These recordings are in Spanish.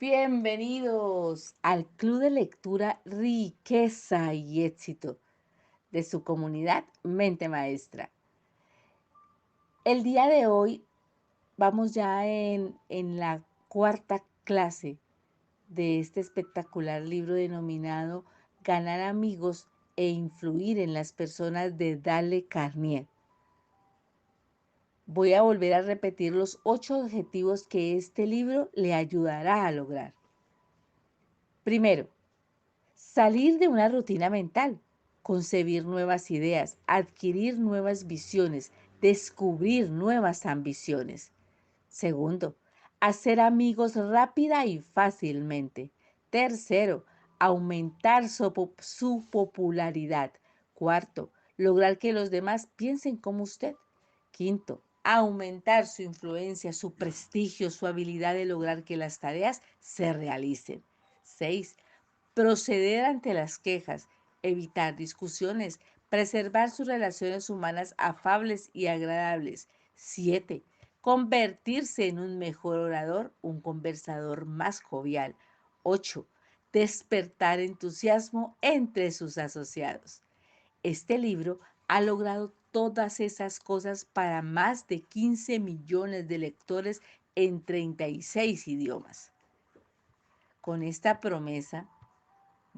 Bienvenidos al Club de Lectura Riqueza y Éxito de su comunidad Mente Maestra. El día de hoy vamos ya en la cuarta clase de este espectacular libro denominado Ganar amigos e influir en las personas de Dale Carnier. Voy a volver a repetir los 8 objetivos que este libro le ayudará a lograr. Primero, salir de una rutina mental, concebir nuevas ideas, adquirir nuevas visiones, descubrir nuevas ambiciones. Segundo, hacer amigos rápida y fácilmente. Tercero, aumentar su popularidad. Cuarto, lograr que los demás piensen como usted. Quinto, aumentar su influencia, su prestigio, su habilidad de lograr que las tareas se realicen. 6. Proceder ante las quejas, evitar discusiones, preservar sus relaciones humanas afables y agradables. 7. Convertirse en un mejor orador, un conversador más jovial. 8. Despertar entusiasmo entre sus asociados. Este libro ha logrado todas esas cosas para más de 15 millones de lectores en 36 idiomas. Con esta promesa,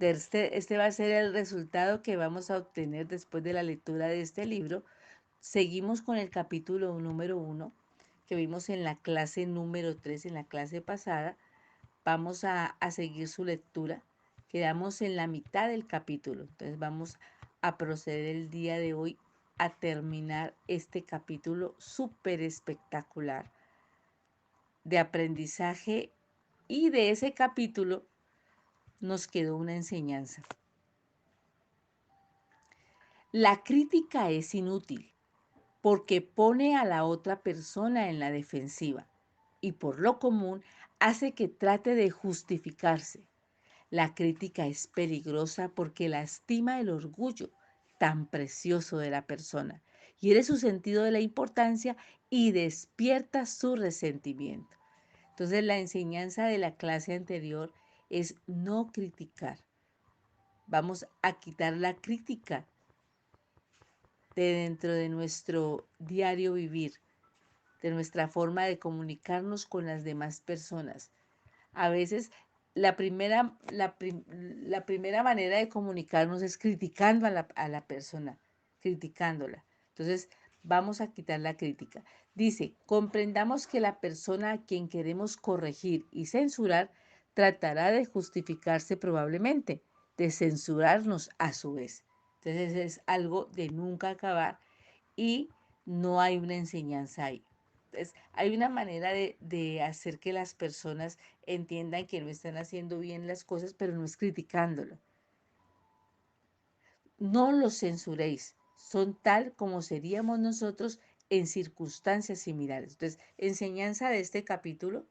este va a ser el resultado que vamos a obtener después de la lectura de este libro. Seguimos con el capítulo número 1 que vimos en la clase número 3, en la clase pasada. Vamos a seguir su lectura. Quedamos en la mitad del capítulo. Entonces vamos a proceder el día de hoy a terminar este capítulo súper espectacular de aprendizaje, y de ese capítulo nos quedó una enseñanza. La crítica es inútil porque pone a la otra persona en la defensiva y por lo común hace que trate de justificarse. La crítica es peligrosa porque lastima el orgullo tan precioso de la persona, hiere su sentido de la importancia y despierta su resentimiento. Entonces, la enseñanza de la clase anterior es no criticar. Vamos a quitar la crítica de dentro de nuestro diario vivir, de nuestra forma de comunicarnos con las demás personas. A veces la primera manera de comunicarnos es criticando a la persona, criticándola. Entonces, vamos a quitar la crítica. Dice, comprendamos que la persona a quien queremos corregir y censurar tratará de justificarse probablemente, de censurarnos a su vez. Entonces, es algo de nunca acabar y no hay una enseñanza ahí. Entonces, hay una manera de hacer que las personas entiendan que no están haciendo bien las cosas, pero no es criticándolo. No los censuréis, son tal como seríamos nosotros en circunstancias similares. Entonces, enseñanza de este capítulo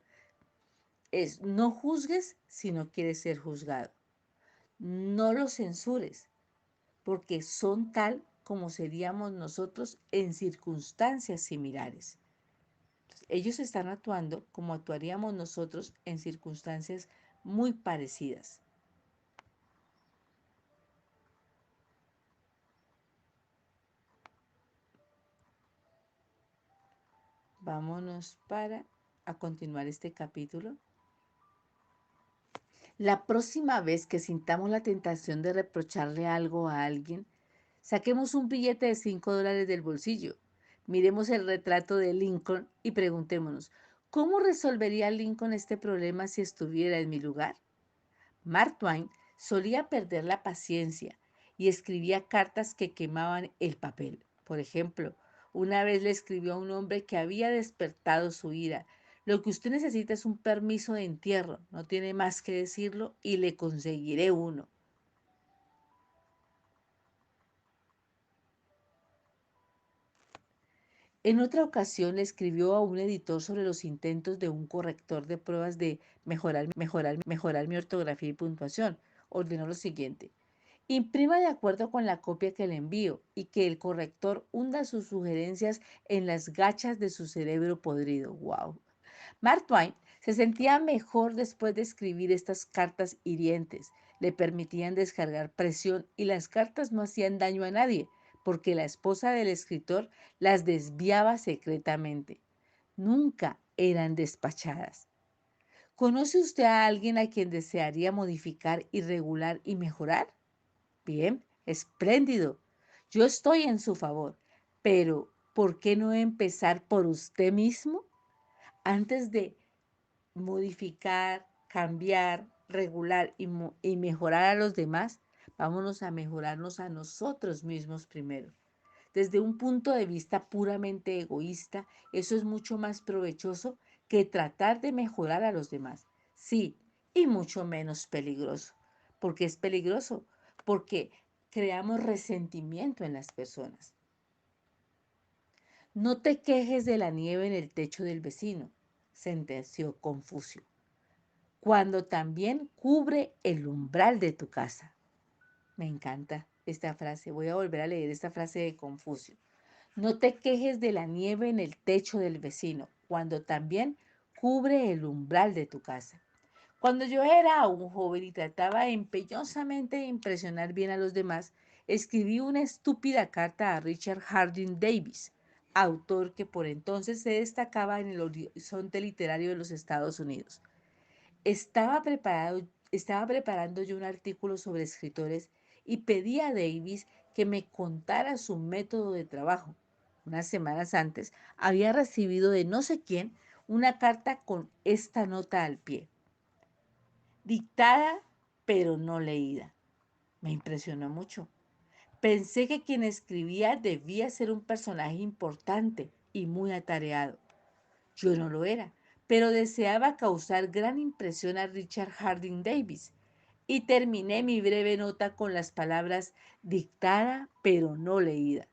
es no juzgues si no quieres ser juzgado. No los censures, porque son tal como seríamos nosotros en circunstancias similares. Ellos están actuando como actuaríamos nosotros en circunstancias muy parecidas. Vámonos para a continuar este capítulo. La próxima vez que sintamos la tentación de reprocharle algo a alguien, saquemos un billete de $5 del bolsillo, miremos el retrato de Lincoln y preguntémonos, ¿cómo resolvería Lincoln este problema si estuviera en mi lugar? Mark Twain solía perder la paciencia y escribía cartas que quemaban el papel. Por ejemplo, una vez le escribió a un hombre que había despertado su ira: lo que usted necesita es un permiso de entierro, no tiene más que decirlo y le conseguiré uno. En otra ocasión le escribió a un editor sobre los intentos de un corrector de pruebas de mejorar mi ortografía y puntuación. Ordenó lo siguiente: imprima de acuerdo con la copia que le envío y que el corrector hunda sus sugerencias en las gachas de su cerebro podrido. ¡Wow! Mark Twain Se sentía mejor después de escribir estas cartas hirientes. Le permitían descargar presión y las cartas no hacían daño a nadie, porque la esposa del escritor las desviaba secretamente. Nunca eran despachadas. ¿Conoce usted a alguien a quien desearía modificar y regular y mejorar? Bien, espléndido. Yo estoy en su favor, pero ¿por qué no empezar por usted mismo antes de modificar, cambiar, regular y mejorar a los demás? Vámonos a mejorarnos a nosotros mismos primero. Desde un punto de vista puramente egoísta, eso es mucho más provechoso que tratar de mejorar a los demás. Sí, y mucho menos peligroso. ¿Por qué es peligroso? Porque creamos resentimiento en las personas. No te quejes de la nieve en el techo del vecino, sentenció Confucio, cuando también cubre el umbral de tu casa. Me encanta esta frase. Voy a volver a leer esta frase de Confucio. No te quejes de la nieve en el techo del vecino, cuando también cubre el umbral de tu casa. Cuando yo era un joven y trataba empeñosamente de impresionar bien a los demás, escribí una estúpida carta a Richard Harding Davis, autor que por entonces se destacaba en el horizonte literario de los Estados Unidos. Estaba preparando yo un artículo sobre escritores y pedí a Davis que me contara su método de trabajo. Unas semanas antes había recibido de no sé quién una carta con esta nota al pie: dictada pero no leída. Me impresionó mucho. Pensé que quien escribía debía ser un personaje importante y muy atareado. Yo no lo era, pero deseaba causar gran impresión a Richard Harding Davis y terminé mi breve nota con las palabras dictada pero no leída.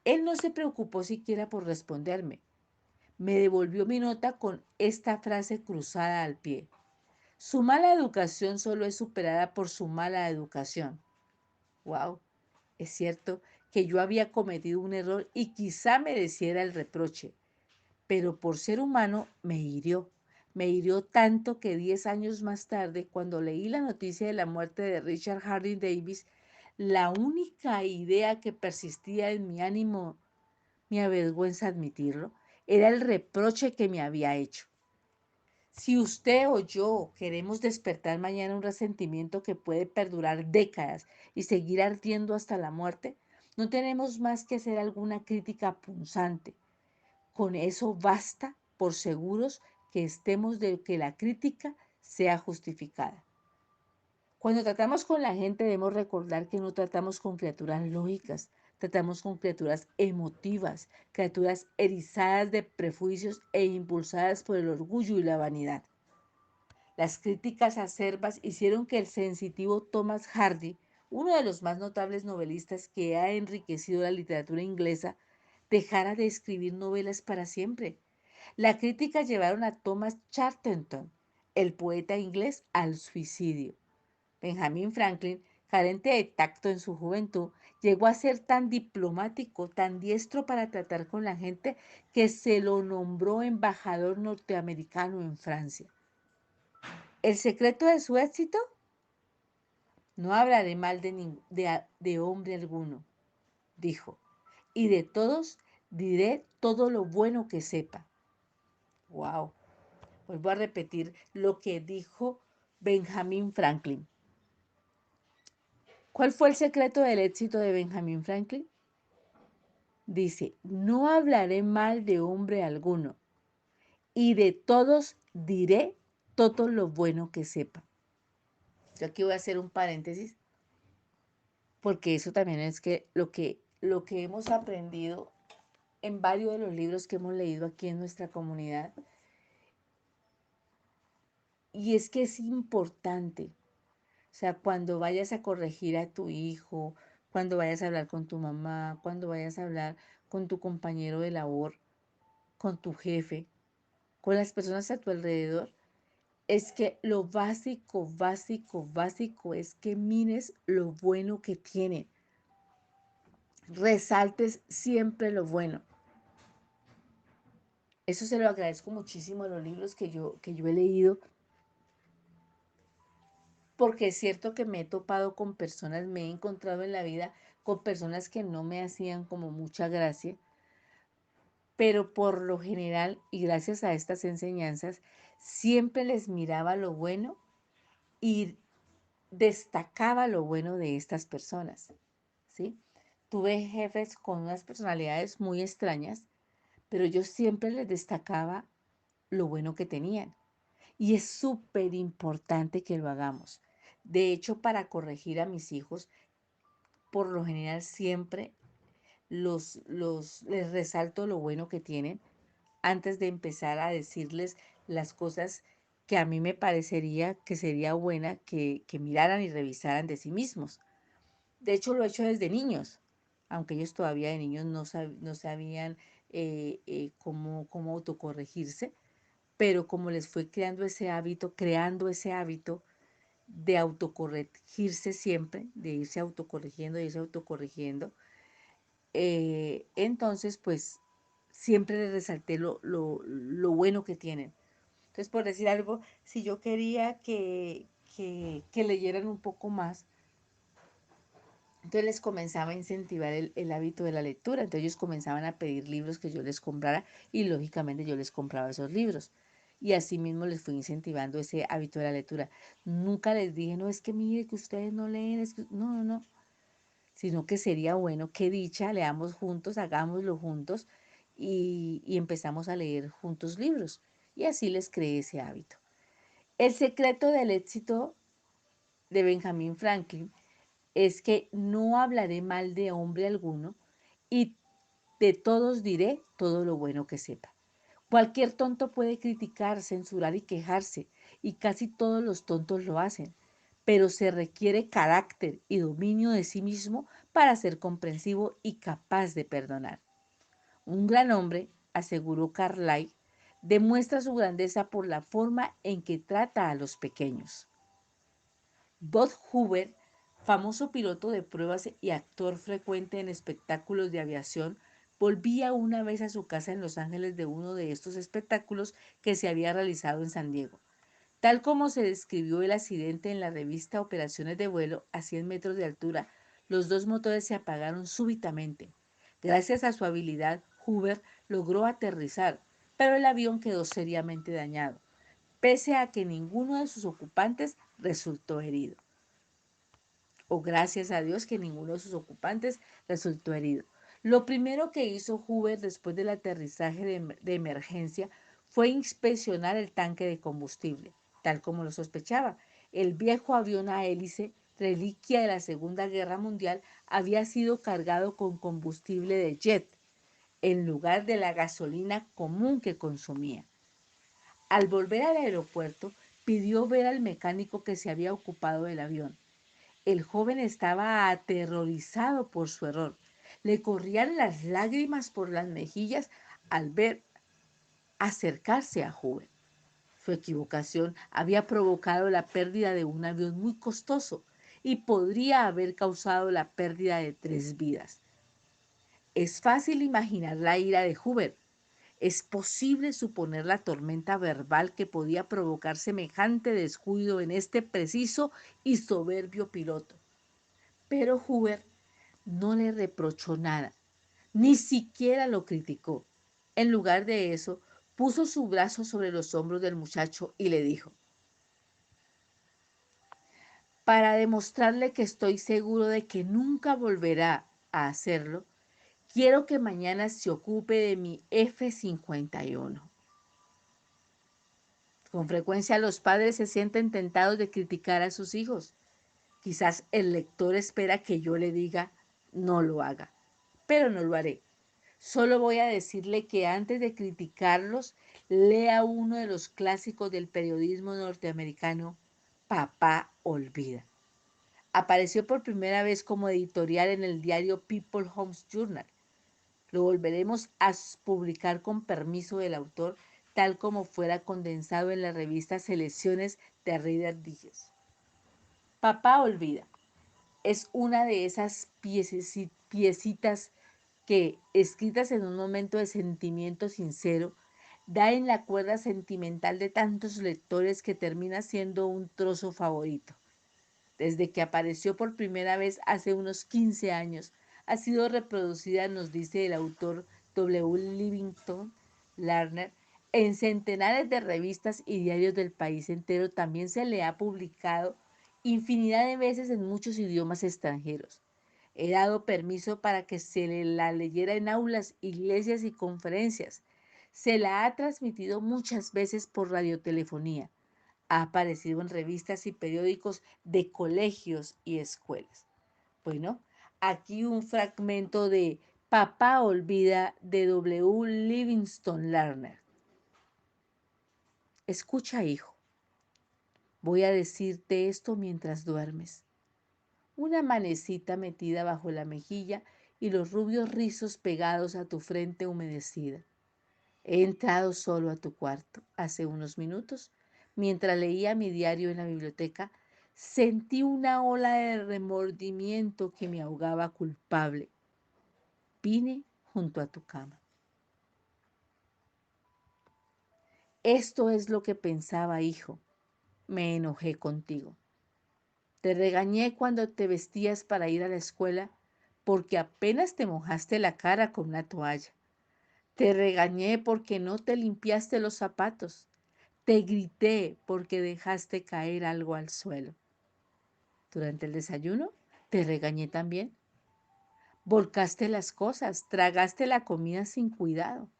Él no se preocupó siquiera por responderme. Me devolvió mi nota con esta frase cruzada al pie: su mala educación solo es superada por su mala educación. Wow, es cierto que yo había cometido un error y quizá mereciera el reproche, pero por ser humano me hirió. Me hirió tanto que 10 años más tarde, cuando leí la noticia de la muerte de Richard Harding Davis, la única idea que persistía en mi ánimo, me avergüenza admitirlo, era el reproche que me había hecho. Si usted o yo queremos despertar mañana un resentimiento que puede perdurar décadas y seguir ardiendo hasta la muerte, no tenemos más que hacer alguna crítica punzante. Con eso basta, por seguros que estemos de que la crítica sea justificada. Cuando tratamos con la gente debemos recordar que no tratamos con criaturas lógicas, tratamos con criaturas emotivas, criaturas erizadas de prejuicios e impulsadas por el orgullo y la vanidad. Las críticas acerbas hicieron que el sensitivo Thomas Hardy, uno de los más notables novelistas que ha enriquecido la literatura inglesa, dejara de escribir novelas para siempre. La crítica llevaron a Thomas Chatterton, el poeta inglés, al suicidio. Benjamin Franklin, carente de tacto en su juventud, llegó a ser tan diplomático, tan diestro para tratar con la gente, que se lo nombró embajador norteamericano en Francia. ¿El secreto de su éxito? No hablaré mal de hombre alguno, dijo, y de todos diré todo lo bueno que sepa. Wow. Vuelvo a repetir lo que dijo Benjamin Franklin. ¿Cuál fue el secreto del éxito de Benjamin Franklin? Dice: no hablaré mal de hombre alguno, y de todos diré todo lo bueno que sepa. Yo aquí voy a hacer un paréntesis, porque eso también es lo que hemos aprendido en varios de los libros que hemos leído aquí en nuestra comunidad. Y es que es importante. O sea, cuando vayas a corregir a tu hijo, cuando vayas a hablar con tu mamá, cuando vayas a hablar con tu compañero de labor, con tu jefe, con las personas a tu alrededor, es que lo básico, básico, básico es que mires lo bueno que tienen. Resaltes siempre lo bueno. Eso se lo agradezco muchísimo a los libros que yo he leído, porque es cierto que me he topado con personas, me he encontrado en la vida con personas que no me hacían como mucha gracia, pero por lo general, y gracias a estas enseñanzas, siempre les miraba lo bueno y destacaba lo bueno de estas personas, ¿sí? Tuve jefes con unas personalidades muy extrañas, pero yo siempre les destacaba lo bueno que tenían. Y es súper importante que lo hagamos. De hecho, para corregir a mis hijos, por lo general siempre les resalto lo bueno que tienen antes de empezar a decirles las cosas que a mí me parecería que sería buena que miraran y revisaran de sí mismos. De hecho, lo he hecho desde niños, aunque ellos todavía de niños no sabían cómo autocorregirse, pero como les fue creando ese hábito de autocorregirse siempre, de irse autocorrigiendo, entonces pues siempre les resalté lo bueno que tienen. Entonces, por decir algo, si yo quería que leyeran un poco más, entonces les comenzaba a incentivar el hábito de la lectura. Entonces ellos comenzaban a pedir libros que yo les comprara y lógicamente yo les compraba esos libros. Y así mismo les fui incentivando ese hábito de la lectura. Nunca les dije, no, es que mire que ustedes no leen, es que... no, no, no. Sino que sería bueno, qué dicha, leamos juntos, hagámoslo juntos y empezamos a leer juntos libros. Y así les creé ese hábito. El secreto del éxito de Benjamin Franklin es que no hablaré mal de hombre alguno y de todos diré todo lo bueno que sepa. Cualquier tonto puede criticar, censurar y quejarse, y casi todos los tontos lo hacen, pero se requiere carácter y dominio de sí mismo para ser comprensivo y capaz de perdonar. Un gran hombre, aseguró Carlyle, demuestra su grandeza por la forma en que trata a los pequeños. Bob Hoover, famoso piloto de pruebas y actor frecuente en espectáculos de aviación, volvía una vez a su casa en Los Ángeles de uno de estos espectáculos que se había realizado en San Diego. Tal como se describió el accidente en la revista Operaciones de vuelo a 100 metros de altura, los dos motores se apagaron súbitamente. Gracias a su habilidad, Hoover logró aterrizar, pero el avión quedó seriamente dañado, pese a que ninguno de sus ocupantes resultó herido, o gracias a Dios que ninguno de sus ocupantes resultó herido. Lo primero que hizo Hoover después del aterrizaje de emergencia fue inspeccionar el tanque de combustible, tal como lo sospechaba. El viejo avión a hélice, reliquia de la Segunda Guerra Mundial, había sido cargado con combustible de jet, en lugar de la gasolina común que consumía. Al volver al aeropuerto, pidió ver al mecánico que se había ocupado del avión. El joven estaba aterrorizado por su error. Le corrían las lágrimas por las mejillas al ver acercarse a Hoover. Su equivocación había provocado la pérdida de un avión muy costoso y podría haber causado la pérdida de 3 vidas. Es fácil imaginar la ira de Hoover. Es posible suponer la tormenta verbal que podía provocar semejante descuido en este preciso y soberbio piloto. Pero Hoover no le reprochó nada, ni siquiera lo criticó. En lugar de eso, puso su brazo sobre los hombros del muchacho y le dijo, para demostrarle que estoy seguro de que nunca volverá a hacerlo, quiero que mañana se ocupe de mi F-51. Con frecuencia los padres se sienten tentados de criticar a sus hijos. Quizás el lector espera que yo le diga, no lo haga, pero no lo haré. Solo voy a decirle que antes de criticarlos, lea uno de los clásicos del periodismo norteamericano, Papá Olvida. Apareció por primera vez como editorial en el diario People Homes Journal. Lo volveremos a publicar con permiso del autor, tal como fuera condensado en la revista Selecciones de Reader Digest. Papá Olvida es una de esas piecitas que, escritas en un momento de sentimiento sincero, Da en la cuerda sentimental de tantos lectores que termina siendo un trozo favorito. Desde que apareció por primera vez hace unos 15 años, ha sido reproducida, nos dice el autor W. Livingston Lerner, en centenares de revistas y diarios del país entero. También se le ha publicado infinidad de veces en muchos idiomas extranjeros. He dado permiso para que la leyera en aulas, iglesias y conferencias. Se la ha transmitido muchas veces por radiotelefonía. Ha aparecido en revistas y periódicos de colegios y escuelas. Bueno, aquí un fragmento de Papá olvida de W. Livingston Lerner. Escucha, hijo, voy a decirte esto mientras duermes. Una manecita metida bajo la mejilla y los rubios rizos pegados a tu frente humedecida. He entrado solo a tu cuarto hace unos minutos. Mientras leía mi diario en la biblioteca, sentí una ola de remordimiento que me ahogaba culpable. Vine junto a tu cama. Esto es lo que pensaba, hijo. Me enojé contigo. Te regañé cuando te vestías para ir a la escuela porque apenas te mojaste la cara con una toalla. Te regañé porque no te limpiaste los zapatos. Te grité porque dejaste caer algo al suelo. Durante el desayuno te regañé también. Volcaste las cosas, tragaste la comida sin cuidado,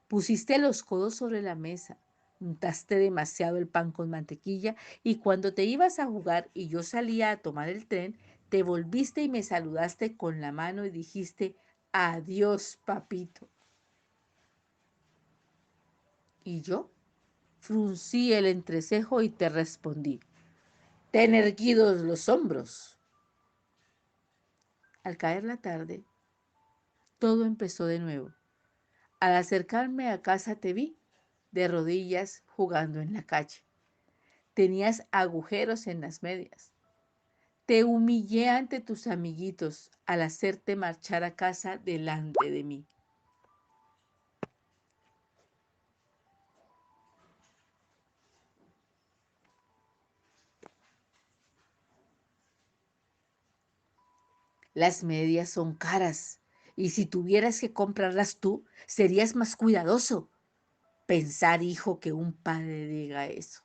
pusiste los codos sobre la mesa, untaste demasiado el pan con mantequilla y cuando te ibas a jugar y yo salía a tomar el tren, te volviste y me saludaste con la mano y dijiste, adiós, papito. Y yo fruncí el entrecejo y te respondí, ten erguidos los hombros. Al caer la tarde, todo empezó de nuevo. Al acercarme a casa te vi de rodillas jugando en la calle. Tenías agujeros en las medias. Te humillé ante tus amiguitos al hacerte marchar a casa delante de mí. Las medias son caras y si tuvieras que comprarlas tú, serías más cuidadoso. Pensar, hijo, que un padre diga eso.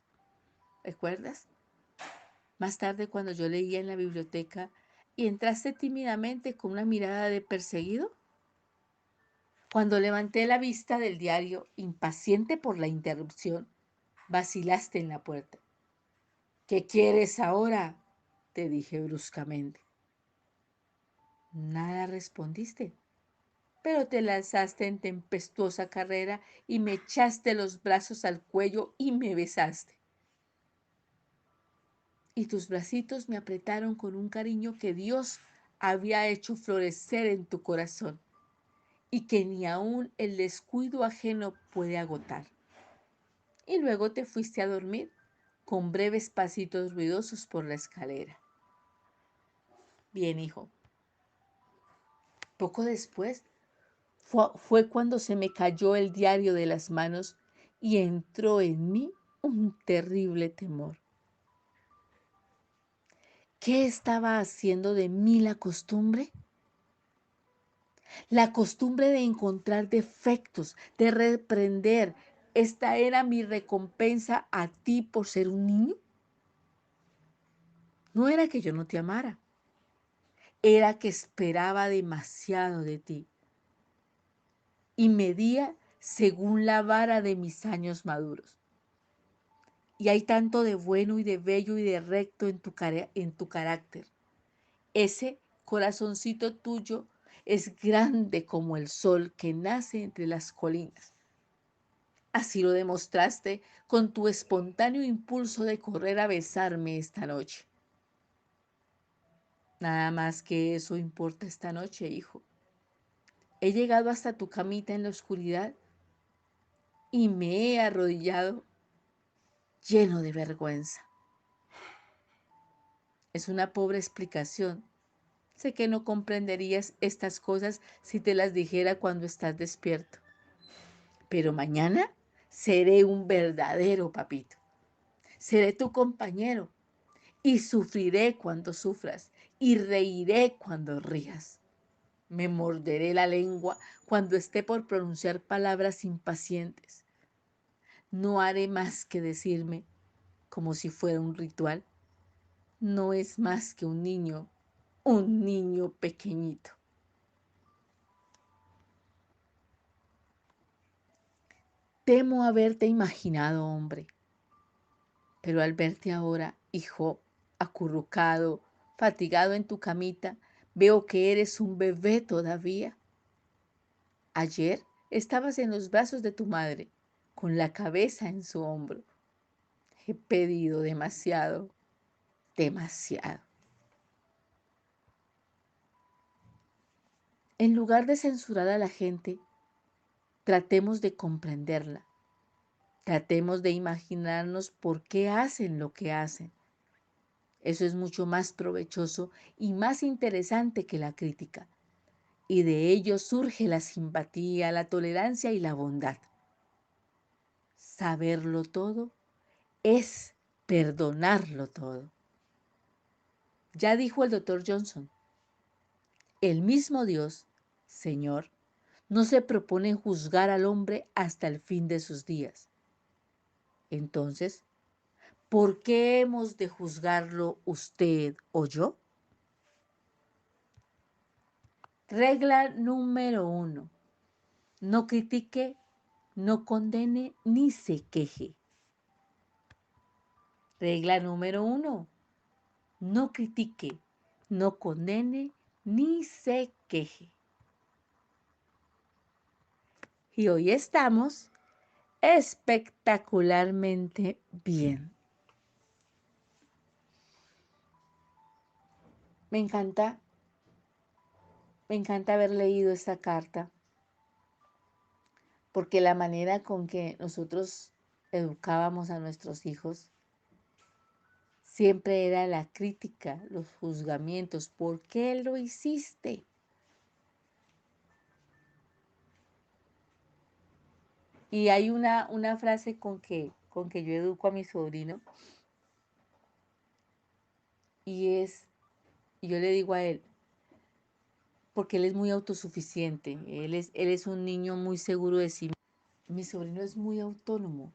¿Recuerdas? Más tarde, cuando yo leía en la biblioteca y entraste tímidamente con una mirada de perseguido, cuando levanté la vista del diario, impaciente por la interrupción, vacilaste en la puerta. ¿Qué quieres ahora? Te dije bruscamente. Nada respondiste, pero te lanzaste en tempestuosa carrera y me echaste los brazos al cuello y me besaste. Y tus bracitos me apretaron con un cariño que Dios había hecho florecer en tu corazón y que ni aun el descuido ajeno puede agotar. Y luego te fuiste a dormir con breves pasitos ruidosos por la escalera. Bien, hijo. Poco después fue cuando se me cayó el diario de las manos y entró en mí un terrible temor. ¿Qué estaba haciendo de mí la costumbre? La costumbre de encontrar defectos, de reprender. ¿Esta era mi recompensa a ti por ser un niño? No era que yo no te amara, era que esperaba demasiado de ti y medía según la vara de mis años maduros. Y hay tanto de bueno y de bello y de recto en tu carácter. Ese corazoncito tuyo es grande como el sol que nace entre las colinas. Así lo demostraste con tu espontáneo impulso de correr a besarme esta noche. Nada más que eso importa esta noche, hijo. He llegado hasta tu camita en la oscuridad y me he arrodillado lleno de vergüenza. Es una pobre explicación. Sé que no comprenderías estas cosas si te las dijera cuando estás despierto. Pero mañana Seré un verdadero papito. Seré tu compañero y sufriré cuando sufras y reiré cuando rías. Me morderé la lengua cuando esté por pronunciar palabras impacientes. No haré más que decirme, como si fuera un ritual, no es más que un niño pequeñito. Temo haberte imaginado hombre, pero al verte ahora, hijo, acurrucado, fatigado en tu camita, veo que eres un bebé todavía. Ayer estabas en los brazos de tu madre, con la cabeza en su hombro. He pedido demasiado, demasiado. En lugar de censurar a la gente, tratemos de comprenderla. Tratemos de imaginarnos por qué hacen lo que hacen. Eso es mucho más provechoso y más interesante que la crítica. Y de ello surge la simpatía, la tolerancia y la bondad. Saberlo todo es perdonarlo todo. Ya dijo el doctor Johnson, el mismo Dios, Señor, no se propone juzgar al hombre hasta el fin de sus días. Entonces, ¿por qué hemos de juzgarlo usted o yo? Regla número 1. No critique, no condene ni se queje. Regla número 1. No critique, no condene ni se queje. Y hoy estamos espectacularmente bien. Me encanta, me encanta haber leído esta carta porque la manera con que nosotros educábamos a nuestros hijos siempre era la crítica, los juzgamientos. ¿Por qué lo hiciste? Y hay una frase con que yo educo a mi sobrino y yo le digo a él, porque él es muy autosuficiente, él es un niño muy seguro de sí. Mi sobrino es muy autónomo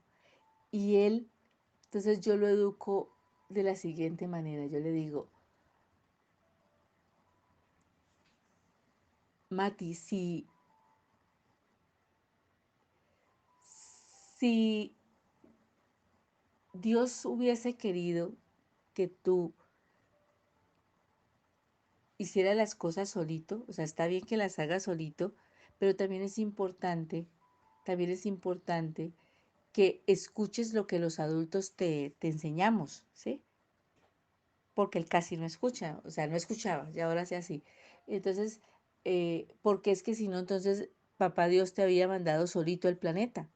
y entonces yo lo educo de la siguiente manera. Yo le digo, Mati, si Dios hubiese querido que tú hicieras las cosas solito, o sea, está bien que las hagas solito, pero también es importante que escuches lo que los adultos te enseñamos, ¿sí? Porque él casi no escucha, o sea, no escuchaba, y ahora sí así. Entonces, porque es que si no, entonces papá Dios te había mandado solito al planeta.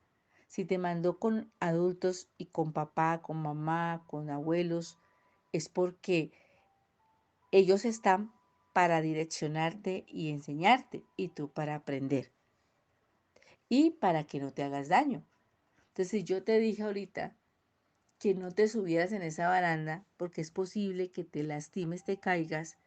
Si te mandó con adultos y con papá, con mamá, con abuelos, es porque ellos están para direccionarte y enseñarte, y tú para aprender, y para que no te hagas daño. Entonces, si yo te dije ahorita que no te subieras en esa baranda, porque es posible que te lastimes, te caigas,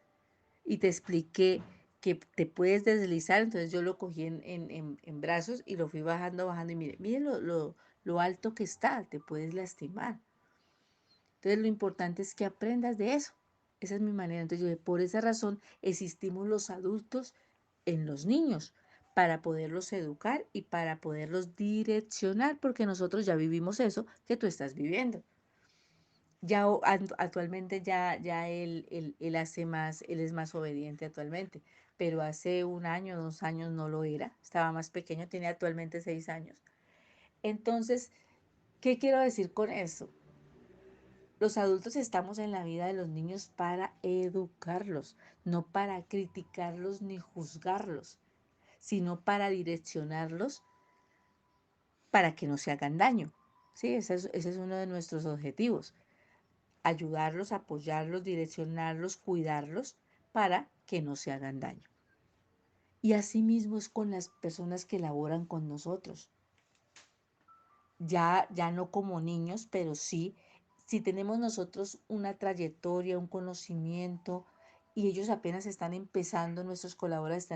y te expliqué que te puedes deslizar, entonces yo lo cogí en brazos y lo fui bajando, bajando, y mire lo alto que está, te puedes lastimar. Entonces lo importante es que aprendas de eso. Esa es mi manera. Entonces yo, por esa razón existimos los adultos en los niños, para poderlos educar y para poderlos direccionar, porque nosotros ya vivimos eso que tú estás viviendo. Ya actualmente ya él hace más, él es más obediente actualmente, pero hace 1 año, 2 años no lo era, estaba más pequeño, tiene actualmente 6 años. Entonces, ¿qué quiero decir con eso? Los adultos estamos en la vida de los niños para educarlos, no para criticarlos ni juzgarlos, sino para direccionarlos para que no se hagan daño. Sí, ese es uno de nuestros objetivos. Ayudarlos, apoyarlos, direccionarlos, cuidarlos para que no se hagan daño. Y así mismo es con las personas que laboran con nosotros. ya no como niños, pero sí, si tenemos nosotros una trayectoria, un conocimiento, y ellos apenas están empezando, nuestros colaboradores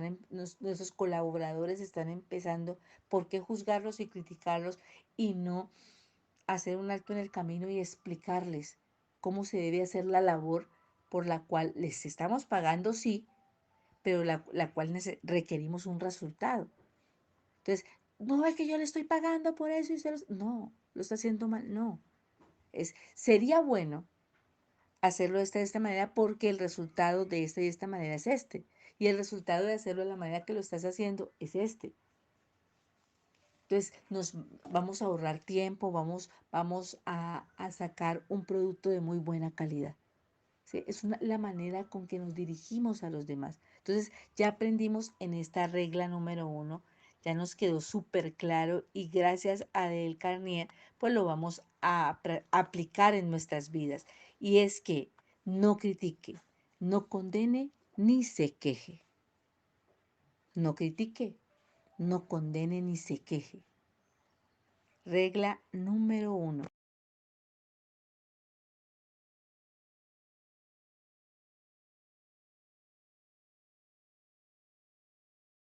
están empezando, ¿por qué juzgarlos y criticarlos y no hacer un alto en el camino y explicarles cómo se debe hacer la labor por la cual les estamos pagando, sí, pero la cual requerimos un resultado? Entonces, no es que yo le estoy pagando por eso y no, lo está haciendo mal, no. Sería bueno hacerlo de esta manera porque el resultado de esta y esta manera es este. Y el resultado de hacerlo de la manera que lo estás haciendo es este. Entonces, nos vamos a ahorrar tiempo, vamos a sacar un producto de muy buena calidad. ¿Sí? Es la manera con que nos dirigimos a los demás. Entonces, ya aprendimos en esta regla número 1, ya nos quedó súper claro y gracias a Dale Carnier, pues lo vamos a aplicar en nuestras vidas. Y es que no critique, no condene ni se queje. No critique, no condene ni se queje. Regla número 1.